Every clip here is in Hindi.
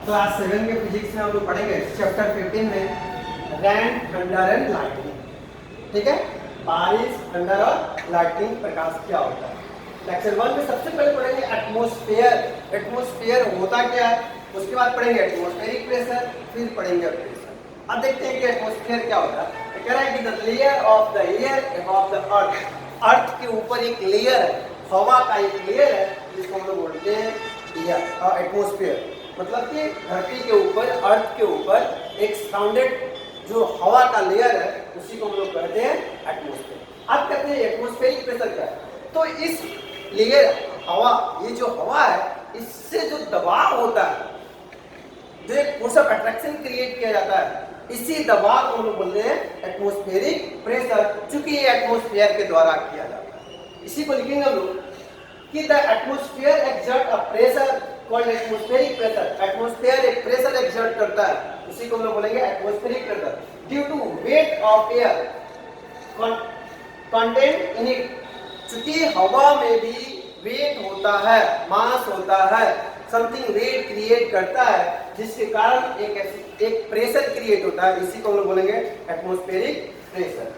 क्लास 7 के फिजिक्स में हम लोग पढ़ेंगे चैप्टर 15 में रैन, थंडर एंड लाइटनिंग। ठीक है, बारिश, थंडर और लाइटनिंग, प्रकाश क्या होता है। लेक्चर 1 में सबसे पहले पढ़ेंगे एटमॉस्फेयर। एटमॉस्फेयर होता क्या है, उसके बाद पढ़ेंगे एटमॉस्फेरिक प्रेशर, फिर पढ़ेंगे प्रेशर। अब देखते हैं कि एटमॉस्फेयर क्या होता है। तो कह रहा है कि the layer of the air of the earth, earth के ऊपर एक लेयर है, हवा का एक लेयर है जिसको हम लोग बोलते हैं एयर, एटमॉस्फेयर। मतलब कि धरती के ऊपर, अर्थ के ऊपर एक सराउंडेड जो हवा का लेयर है उसी को हम लोग कहते हैं एटमॉस्फेयर। अब कहते हैं एटमॉस्फेरिक प्रेशर क्या है। तो इस लेयर हवा, ये जो हवा है, इससे जो दबाव होता है, जो एक फोर्स ऑफ अट्रैक्शन क्रिएट किया जाता है, इसी दबाव को हम लोग बोलते हैं एटमॉस्फेरिक प्रेशर, चूंकि ये एटमॉस्फेयर के द्वारा किया जाता है। इसी को लिखेंगे हम लोग कि the atmosphere exert a pressure called atmospheric pressure. Atmosphere एक प्रेशर एक्सर्ट करता है, उसी को हम लोग बोलेंगे atmospheric pressure, due to weight of air content in it. चूंकि हवा में भी वेट होता है, मास होता है, समथिंग वेट क्रिएट करता है, जिसके कारण एक प्रेशर क्रिएट होता है, इसी को हम लोग बोलेंगे एटमॉस्फेरिक प्रेशर।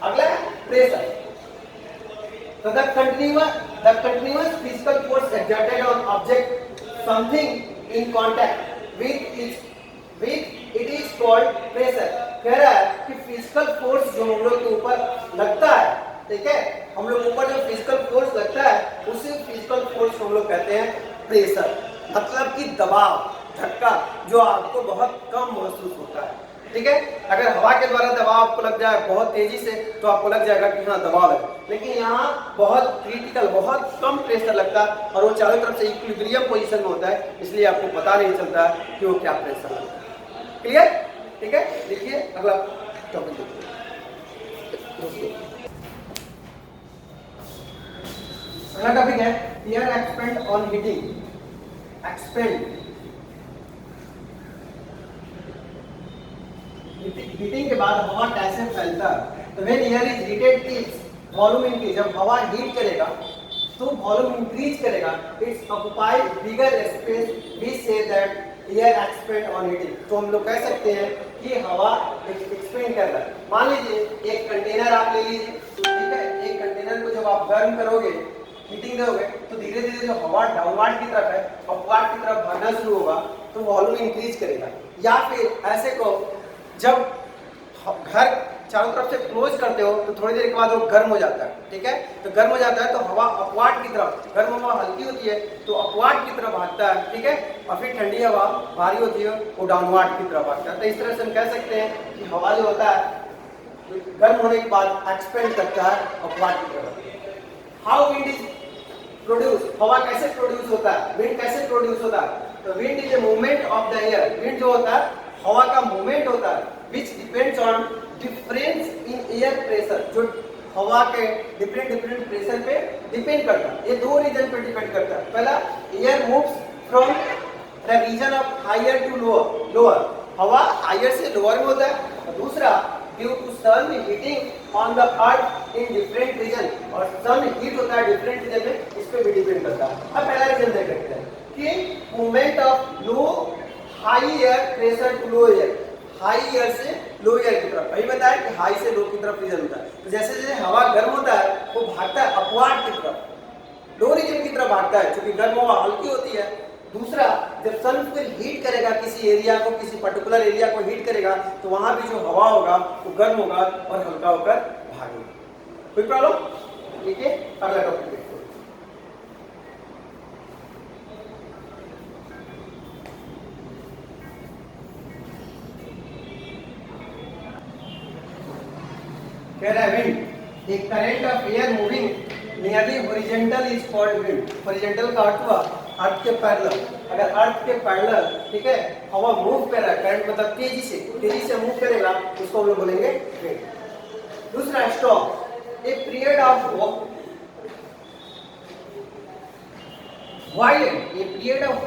अगला pressure, so the continuous physical force exerted on object something in contact with it is called pressure। कह रहा है कि फिजिकल फोर्स जो हम लोग के ऊपर लगता है, ठीक है, हम लोग ऊपर जो फिजिकल फोर्स लगता है उसी फिजिकल फोर्स को हम लोग कहते हैं प्रेशर। मतलब कि दबाव, धक्का जो आपको बहुत कम महसूस होता है। ठीक है, अगर हवा के द्वारा दबाव आपको लग जाए बहुत तेजी से तो आपको लग जाएगा कि हाँ दबाव लगा, लेकिन यहाँ बहुत क्रिटिकल, बहुत कम प्रेशर लगता है और वो चारों तरफ से इक्विलिब्रियम पोजीशन में होता है, इसलिए आपको पता नहीं चलता कि वो क्या प्रेशर लगता है। क्लियर? ठीक है, देखिए अगला टॉपिक देखिए। अगला टॉपिक है air expand on heating. Expand, heating के बाद हवा कैसे फैलता है। तो when air is heated its volume increase, जब हवा हीट करेगा तो वॉल्यूम इंक्रीज करेगा, its occupy bigger space, we say that air expand on heating. तो हम लोग कह सकते हैं कि हवा एक्सपेंड कर रहा है। मान लीजिए एक कंटेनर आप ले लीजिए, ठीक है, एक कंटेनर को जब आप गर्म करोगे, हीटिंग दोगे, तो धीरे धीरे जो हवा डाउनवर्ड की तरफ है, अपवर्ड की तरफ भरना शुरू होगा, तो वॉल्यूम इंक्रीज करेगा। या फिर ऐसे को जब घर चारों तरफ से क्लोज करते हो तो थोड़ी देर के बाद वो गर्म हो जाता है, ठीक है, तो गर्म हो जाता है तो हवा अपवार्ड की तरफ, गर्म हवा हल्की होती है तो अपवार्ड की तरफ भागता है, ठीक है, और फिर ठंडी हवा भारी होती है वो डाउनवर्ड की तरफ भागता है। तो इस तरह से हम कह सकते हैं कि हवा जो होता है गर्म होने के बाद एक्सपेंड करता है अपवार्ड की तरफ। हाउ विंड इज प्रोड्यूस, हवा कैसे प्रोड्यूस होता है, विंड कैसे प्रोड्यूस होता है। तो wind is a movement of the air, wind जो होता है हवा का मूवमेंट होता है, which depends on difference in air pressure, जो हवा के डिफरेंट प्रेशर पे डिपेंड करता है। ये दो रीजन पे डिपेंड करता है। पहला, air moves from the region of higher to lower, हवा हायर से लोअर में होता है। और दूसरा, due to sun heating on the earth in different region, और सन हीट होता है डिफरेंट रीजन में, इस पे भी डिपेंड करता है। अब पहला रीजन देख लेते हैं कि movement of low high air pressure to low air, high air से लो एयर की तरफ। वही बताया कि हाई से लो की तरफ रीजन होता है। तो जैसे जैसे हवा गर्म होता है वो भागता है अपवार्ड की तरफ, लो रीजन की तरफ भागता है, क्योंकि गर्म हवा हल्की होती है। दूसरा, जब सन फिर हीट करेगा किसी एरिया को, किसी पर्टिकुलर एरिया को हीट करेगा, तो वहां भी जो हवा होगा वो गर्म होगा और हल्का होकर भागेगा। कोई प्रॉब्लम? ठीक है, अगला टॉपिक देखते हैं। कह रहा है विंड, एक current of air moving nearly horizontal is called wind. Horizontal का अर्थ हुआ अर्थ के पैरेलल। अगर अर्थ के पैरेलल, ठीक है, हवा मूव कर रहा है, करंट मतलब तेजी से मूव करेगा, उसको हम लोग बोलेंगे विंड। दूसरा, storm, a period of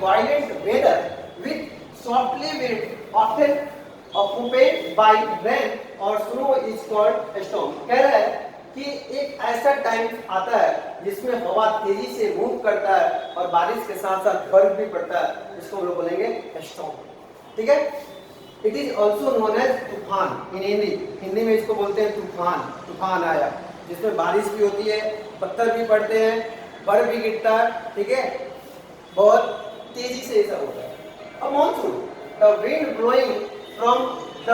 violent weather with softly wind often occupied by rain और snow is called storm। कह रहा है कि एक ऐसा टाइम आता है जिसमें हवा तेजी से मूव करता है और बारिश के साथ साथ बर्फ भी पड़ता है, इसको हम लोग बोलेंगे स्टॉर्म। ठीक है, it is also known as तूफान इन हिंदी। हिंदी में इसको बोलते हैं तूफान। तूफान आया जिसमें बारिश भी होती है, पत्थर भी पड़ते हैं, बर्फ भी गिरता है। ठीक है, बहुत तेजी से ये सब होता है। अब monsoon, the wind blowing from the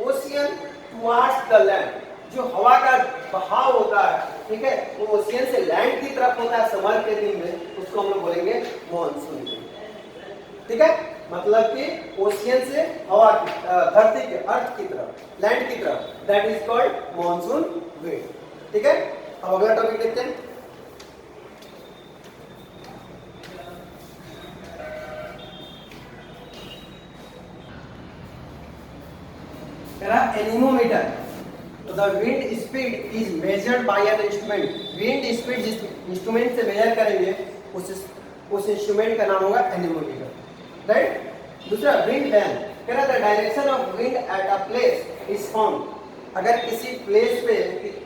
ocean towards the land, जो हवा का बहाव होता है, ठीक है, वो ओशियन से लैंड की तरफ होता है समर के दिन में, उसको हम लोग बोलेंगे मॉनसून। ठीक है, मतलब कि ओशियन से हवा की, धरती के, अर्थ की तरफ, लैंड की तरफ, that is called monsoon wind. ठीक है, अब अगला टॉपिक देखते हैं। एनीमोमीटर। तो the wind speed is measured by an instrument. Wind speed जिस इंस्ट्रूमेंट से मेजर करेंगे उस इंस्ट्रूमेंट का नाम होगा एनीमोमीटर। राइट। दूसरा विंड वैन, कह रहा था direction of wind at a place is found. अगर किसी प्लेस पे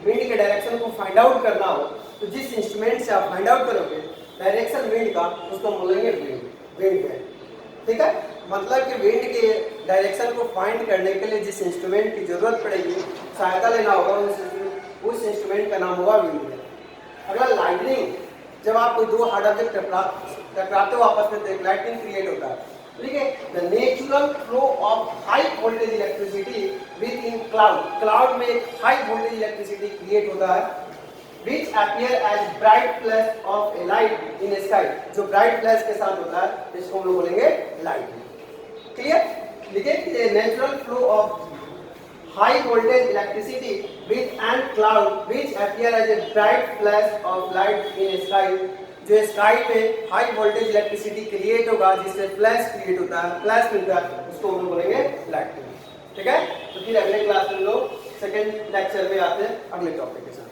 विंड के डायरेक्शन को फाइंड आउट करना हो तो जिस इंस्ट्रूमेंट से आप फाइंड आउट करोगे डायरेक्शन विंड का, उसको बोलेंगे विंड वैन। ठीक है, मतलब कि विंड के डायरेक्शन को फाइंड करने के लिए जिस इंस्ट्रूमेंट की जरूरत पड़ेगी, सहायता लेना होगा, उस इंस्ट्रूमेंट का नाम होगा विंड वैन। अगला लाइटनिंग, जब आप कोई दो हार्ड ऑब्जेक्ट टकराते हो आपस में तो एक लाइटनिंग क्रिएट होता है। ठीक है, the natural flow of high voltage electricity with in cloud, cloud में एक हाई वोल्टेज इलेक्ट्रिसिटी क्रिएट होता है which appear as bright flash of a light in a sky, जो ब्राइट फ्लैश के साथ होता है इसको हम लोग बोलेंगे लाइट। क्लियर, देखिए natural flow of high voltage electricity with an cloud which appear as a bright flash of light in a sky, जो स्काई में हाई वोल्टेज इलेक्ट्रिसिटी क्रिएट होगा जिससे फ्लैश क्रिएट होता है, फ्लैश मिलता है, उसको हम लोग बोलेंगे लाइटनिंग। ठीक है, तो फिर अगले क्लास में लोग सेकेंड लेक्चर में आते हैं अगले टॉपिक के साथ।